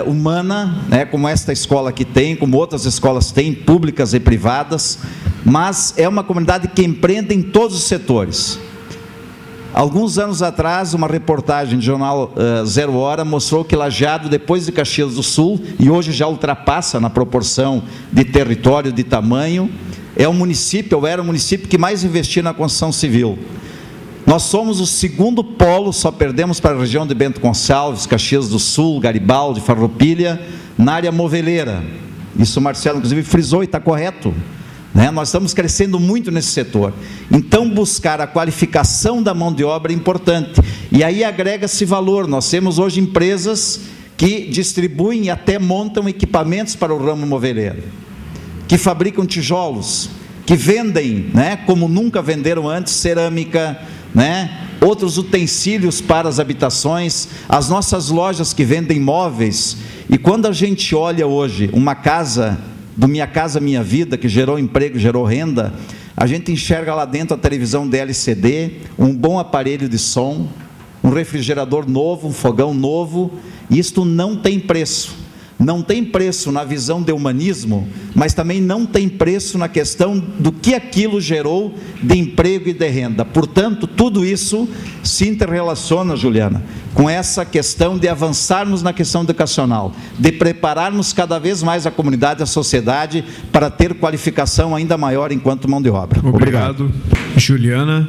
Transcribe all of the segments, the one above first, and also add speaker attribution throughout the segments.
Speaker 1: humana, né, como esta escola aqui tem, como outras escolas têm, públicas e privadas, mas é uma comunidade que empreende em todos os setores. Alguns anos atrás, uma reportagem do jornal Zero Hora mostrou que Lajeado, depois de Caxias do Sul, e hoje já ultrapassa na proporção de território, de tamanho, é o município, ou era o município que mais investia na construção civil. Nós somos o segundo polo, só perdemos para a região de Bento Gonçalves, Caxias do Sul, Garibaldi, Farroupilha, na área moveleira. Isso o Marcelo, inclusive, frisou e está correto. Nós estamos crescendo muito nesse setor. Então, buscar a qualificação da mão de obra é importante. E aí agrega-se valor. Nós temos hoje empresas que distribuem e até montam equipamentos para o ramo moveleiro, que fabricam tijolos, que vendem, como nunca venderam antes, cerâmica, outros utensílios para as habitações, as nossas lojas que vendem móveis. E quando a gente olha hoje uma casa, do Minha Casa Minha Vida, que gerou emprego, gerou renda, a gente enxerga lá dentro a televisão de LCD, um bom aparelho de som, um refrigerador novo, um fogão novo. Isto não tem preço. Não tem preço na visão de humanismo, mas também não tem preço na questão do que aquilo gerou de emprego e de renda. Portanto, tudo isso se interrelaciona, Juliana, com essa questão de avançarmos na questão educacional, de prepararmos cada vez mais a comunidade, a sociedade, para ter qualificação ainda maior enquanto mão de obra.
Speaker 2: Obrigado. Juliana.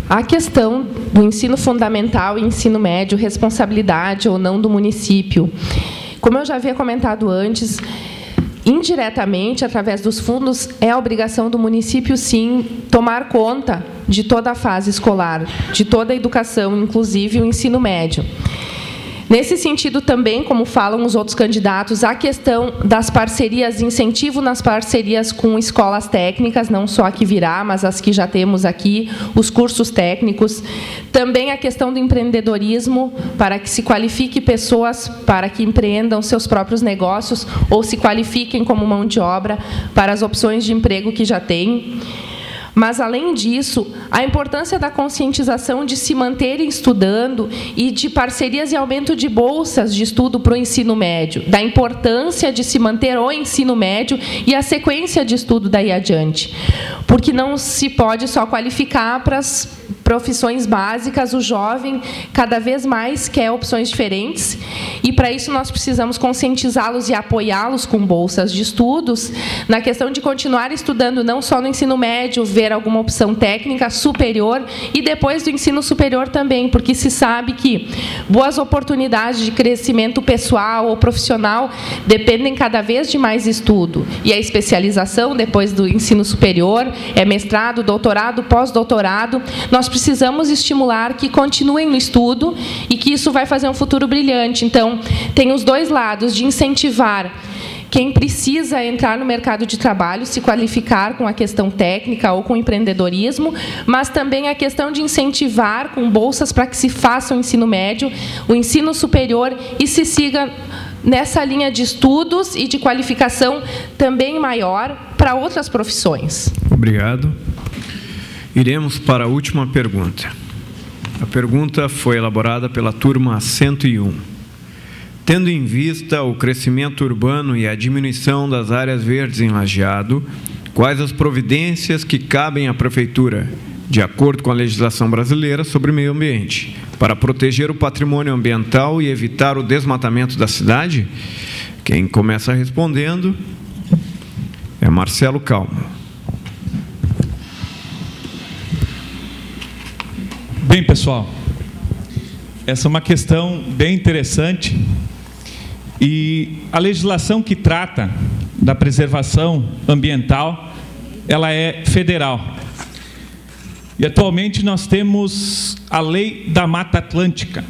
Speaker 3: A questão do ensino fundamental e ensino médio, responsabilidade ou não do município. Como eu já havia comentado antes, indiretamente, através dos fundos, é a obrigação do município, sim, tomar conta de toda a fase escolar, de toda a educação, inclusive o ensino médio. Nesse sentido também, como falam os outros candidatos, a questão das parcerias, incentivo nas parcerias com escolas técnicas, não só a que virá, mas as que já temos aqui, os cursos técnicos. Também a questão do empreendedorismo, para que se qualifique pessoas para que empreendam seus próprios negócios ou se qualifiquem como mão de obra para as opções de emprego que já têm. Mas, além disso, a importância da conscientização de se manterem estudando e de parcerias e aumento de bolsas de estudo para o ensino médio, da importância de se manter o ensino médio e a sequência de estudo daí adiante. Porque não se pode só qualificar para as profissões básicas, o jovem cada vez mais quer opções diferentes, e para isso nós precisamos conscientizá-los e apoiá-los com bolsas de estudos, na questão de continuar estudando não só no ensino médio, ver alguma opção técnica superior, e depois do ensino superior também, porque se sabe que boas oportunidades de crescimento pessoal ou profissional dependem cada vez de mais estudo, e a especialização depois do ensino superior é mestrado, doutorado, pós-doutorado. Nós precisamos estimular que continuem no estudo e que isso vai fazer um futuro brilhante. Então, tem os dois lados, de incentivar quem precisa entrar no mercado de trabalho, se qualificar com a questão técnica ou com o empreendedorismo, mas também a questão de incentivar com bolsas para que se faça o ensino médio, o ensino superior, e se siga nessa linha de estudos e de qualificação também maior para outras profissões.
Speaker 2: Obrigado. Iremos para a última pergunta. A pergunta foi elaborada pela turma 101. Tendo em vista o crescimento urbano e a diminuição das áreas verdes em Lajeado, quais as providências que cabem à Prefeitura, de acordo com a legislação brasileira sobre meio ambiente, para proteger o patrimônio ambiental e evitar o desmatamento da cidade? Quem começa respondendo é Marcelo Calmo.
Speaker 4: Bem, pessoal, essa é uma questão bem interessante, e a legislação que trata da preservação ambiental, ela é federal. E atualmente nós temos a Lei da Mata Atlântica.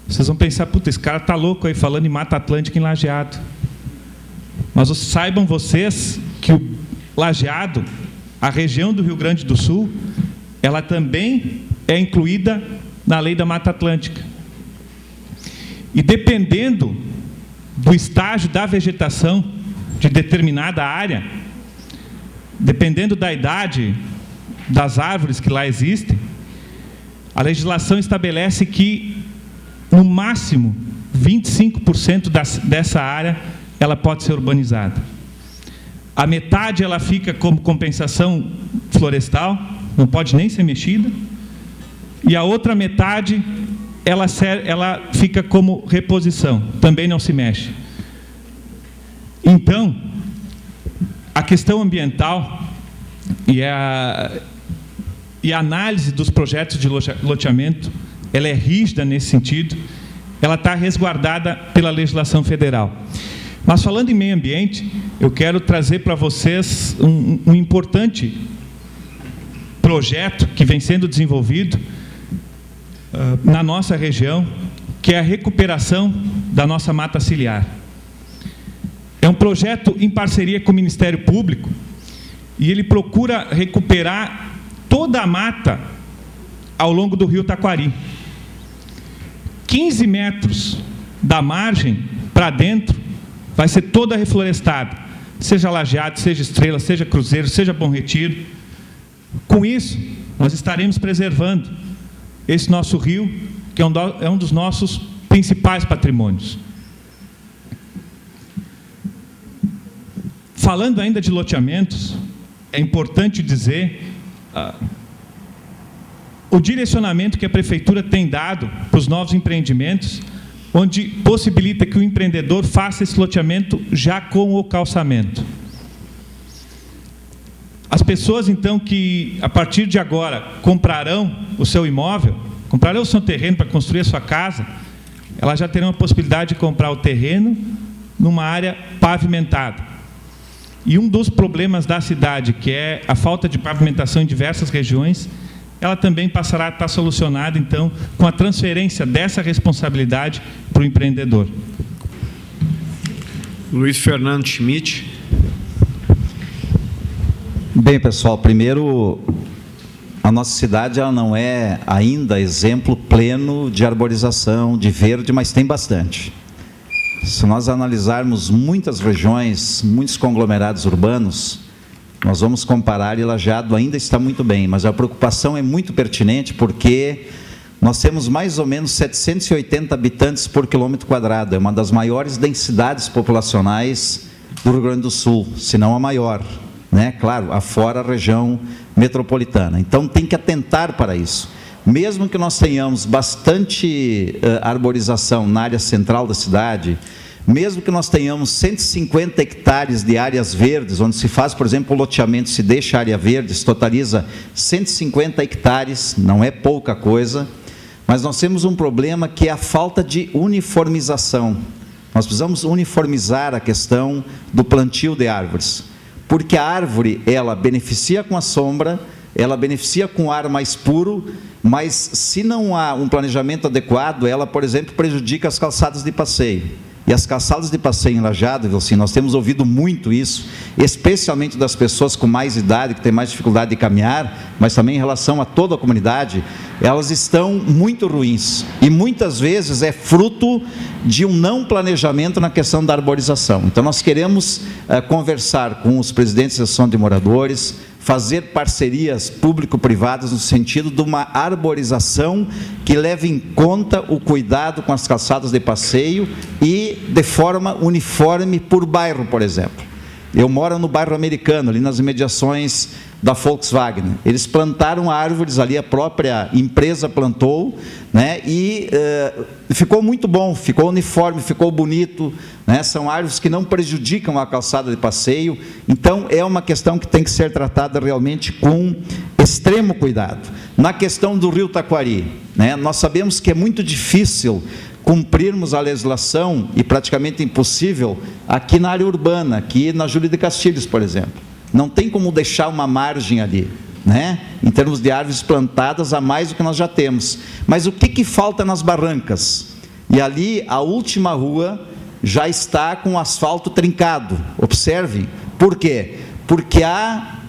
Speaker 4: Vocês vão pensar, puta, esse cara está louco aí falando em Mata Atlântica em Lajeado. Mas saibam vocês que o Lajeado, a região do Rio Grande do Sul, ela também é incluída na Lei da Mata Atlântica. E dependendo do estágio da vegetação de determinada área, dependendo da idade das árvores que lá existem, A legislação estabelece que, no máximo, 25% dessa área ela pode ser urbanizada. A metade ela fica como compensação florestal, não pode nem ser mexida, e a outra metade ela fica como reposição, também não se mexe. Então, a questão ambiental e a análise dos projetos de loteamento, ela é rígida nesse sentido, ela está resguardada pela legislação federal. Mas falando em meio ambiente, eu quero trazer para vocês um importante projeto que vem sendo desenvolvido na nossa região, que é a recuperação da nossa mata ciliar. É um projeto em parceria com o Ministério Público e ele procura recuperar toda a mata ao longo do rio Taquari. 15 metros da margem para dentro vai ser toda reflorestada, seja Lajeado, seja Estrela, seja Cruzeiro, seja Bom Retiro. Com isso, nós estaremos preservando esse nosso rio, que é um dos nossos principais patrimônios. Falando ainda de loteamentos, é importante dizer o direcionamento que a Prefeitura tem dado para os novos empreendimentos, onde possibilita que o empreendedor faça esse loteamento já com o calçamento. As pessoas, então, que a partir de agora comprarão o seu imóvel, comprarão o seu terreno para construir a sua casa, elas já terão a possibilidade de comprar o terreno numa área pavimentada. E um dos problemas da cidade, que é a falta de pavimentação em diversas regiões, ela também passará a estar solucionada, então, com a transferência dessa responsabilidade para o empreendedor.
Speaker 2: Luiz Fernando Schmidt.
Speaker 1: Bem, pessoal, primeiro, a nossa cidade ela não é ainda exemplo pleno de arborização, de verde, mas tem bastante. Se nós analisarmos muitas regiões, muitos conglomerados urbanos, nós vamos comparar e Lajeado ainda está muito bem, mas a preocupação é muito pertinente porque nós temos mais ou menos 780 habitantes por quilômetro quadrado, é uma das maiores densidades populacionais do Rio Grande do Sul, se não a maior, né? Claro, afora a região metropolitana. Então tem que atentar para isso. Mesmo que nós tenhamos bastante arborização na área central da cidade, mesmo que nós tenhamos 150 hectares de áreas verdes, onde se faz, por exemplo, o loteamento, se deixa área verde, se totaliza 150 hectares, não é pouca coisa, mas nós temos um problema que é a falta de uniformização. Nós precisamos uniformizar a questão do plantio de árvores, porque a árvore, ela beneficia com a sombra, ela beneficia com ar mais puro, mas se não há um planejamento adequado, ela, por exemplo, prejudica as calçadas de passeio. E as calçadas de passeio em Lajeado, assim, nós temos ouvido muito isso, especialmente das pessoas com mais idade, que têm mais dificuldade de caminhar, mas também em relação a toda a comunidade, elas estão muito ruins. E muitas vezes é fruto de um não planejamento na questão da arborização. Então nós queremos conversar com os presidentes da Associação de Moradores, fazer parcerias público-privadas no sentido de uma arborização que leve em conta o cuidado com as calçadas de passeio e de forma uniforme por bairro, por exemplo. Eu moro no bairro Americano, ali nas imediações da Volkswagen. Eles plantaram árvores ali, a própria empresa plantou, né, e ficou muito bom, ficou uniforme, ficou bonito, né, são árvores que não prejudicam a calçada de passeio. Então, é uma questão que tem que ser tratada realmente com extremo cuidado. Na questão do rio Taquari, né, nós sabemos que é muito difícil cumprirmos a legislação, e praticamente impossível, aqui na área urbana, aqui na Júlio de Castilhos, por exemplo. Não tem como deixar uma margem ali, né, em termos de árvores plantadas a mais do que nós já temos. Mas o que falta nas barrancas? E ali, a última rua já está com o asfalto trincado. Observem. Por quê? Porque a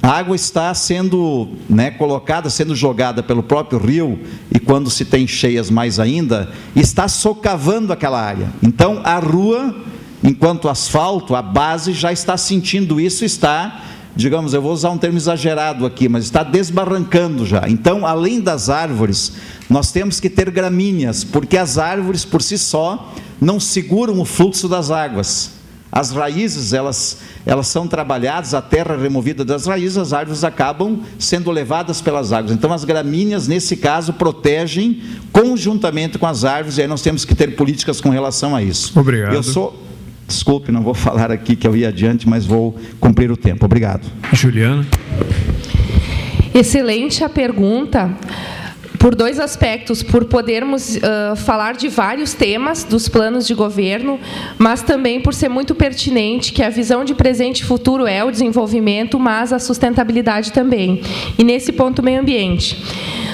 Speaker 1: água está sendo, né, colocada, sendo jogada pelo próprio rio, e quando se tem cheias mais ainda, está socavando aquela área. Então, a rua, enquanto asfalto, a base já está sentindo isso, está digamos, eu vou usar um termo exagerado aqui, mas está desbarrancando já. Então, além das árvores, nós temos que ter gramíneas, porque as árvores por si só não seguram o fluxo das águas. As raízes, elas são trabalhadas, a terra removida das raízes, as árvores acabam sendo levadas pelas águas. Então, as gramíneas, nesse caso, protegem conjuntamente com as árvores, e aí nós temos que ter políticas com relação a isso.
Speaker 2: Obrigado.
Speaker 1: Desculpe, não vou falar aqui que eu ia adiante, mas vou cumprir o tempo. Obrigado.
Speaker 2: Juliana.
Speaker 3: Excelente a pergunta. Por dois aspectos, por podermos falar de vários temas dos planos de governo, mas também por ser muito pertinente que a visão de presente e futuro é o desenvolvimento, mas a sustentabilidade também. E nesse ponto, meio ambiente.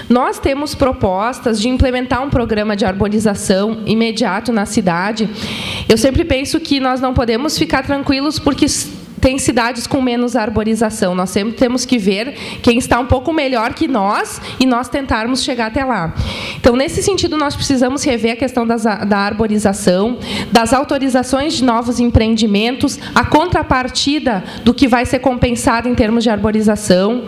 Speaker 3: Nós temos propostas de implementar um programa de arborização imediato na cidade. Eu sempre penso que nós não podemos ficar tranquilos porque tem cidades com menos arborização. Nós sempre temos que ver quem está um pouco melhor que nós e nós tentarmos chegar até lá. Então, nesse sentido, nós precisamos rever a questão da arborização, das autorizações de novos empreendimentos, a contrapartida do que vai ser compensado em termos de arborização,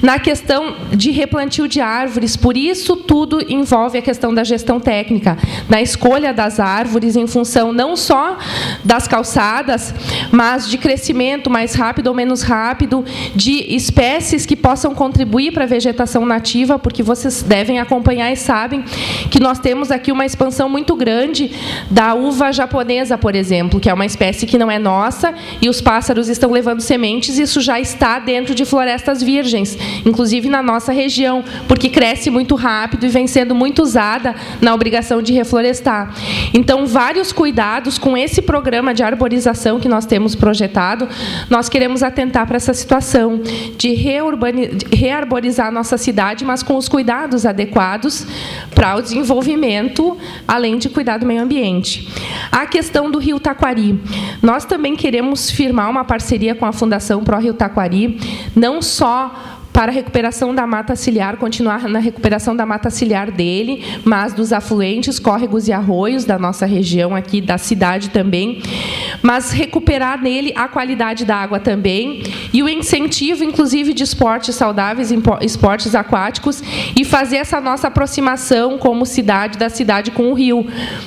Speaker 3: na questão de replantio de árvores. Por isso, tudo envolve a questão da gestão técnica, na escolha das árvores em função não só das calçadas, mas de crescimento mais rápido ou menos rápido, de espécies que possam contribuir para a vegetação nativa, porque vocês devem acompanhar e sabem que nós temos aqui uma expansão muito grande da uva japonesa, por exemplo, que é uma espécie que não é nossa, e os pássaros estão levando sementes, e isso já está dentro de florestas virgens, inclusive na nossa região, porque cresce muito rápido e vem sendo muito usada na obrigação de reflorestar. Então, vários cuidados com esse programa de arborização que nós temos projetado. Nós queremos atentar para essa situação de rearborizar a nossa cidade, mas com os cuidados adequados para o desenvolvimento, além de cuidar do meio ambiente. A questão do Rio Taquari. Nós também queremos firmar uma parceria com a Fundação Pro Rio Taquari, não só para a recuperação da mata ciliar, continuar na recuperação da mata ciliar dele, mas dos afluentes, córregos e arroios da nossa região aqui, da cidade também, mas recuperar nele a qualidade da água também, e o incentivo, inclusive, de esportes saudáveis, esportes aquáticos, e fazer essa nossa aproximação como cidade, da cidade com o rio,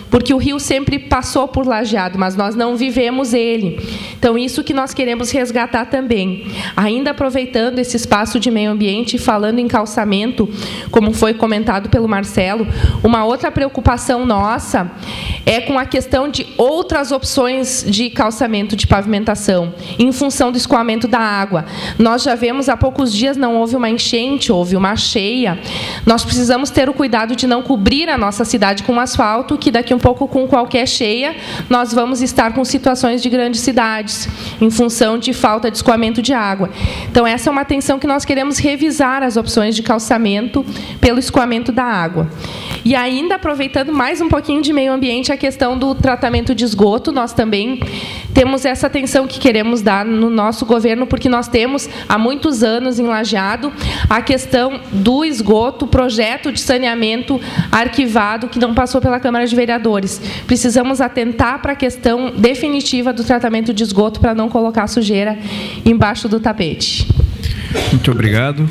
Speaker 3: porque o rio sempre passou por Lajeado, mas nós não vivemos ele. Então, isso que nós queremos resgatar também. Ainda aproveitando esse espaço de meio ambiente e falando em calçamento, como foi comentado pelo Marcelo, uma outra preocupação nossa é com a questão de outras opções de calçamento, de pavimentação, em função do escoamento da água. Nós já vemos, há poucos dias não houve uma enchente, houve uma cheia. Nós precisamos ter o cuidado de não cobrir a nossa cidade com asfalto, que daqui um pouco, com qualquer cheia, nós vamos estar com situações de grandes cidades, em função de falta de escoamento de água. Então, essa é uma atenção que nós queremos revisar as opções de calçamento pelo escoamento da água. E ainda, aproveitando mais um pouquinho de meio ambiente, a questão do tratamento de esgoto, nós também temos essa atenção que queremos dar no nosso governo, porque nós temos, há muitos anos, em Lajeado, a questão do esgoto, projeto de saneamento arquivado, que não passou pela Câmara de Vereadores. Precisamos atentar para a questão definitiva do tratamento de esgoto, para não colocar sujeira embaixo do tapete.
Speaker 2: Muito obrigado.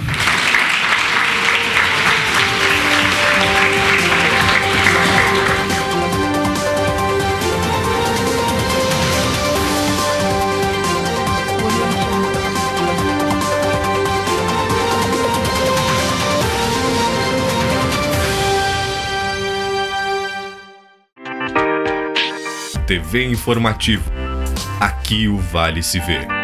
Speaker 5: TV Informativo. Aqui o Vale se vê.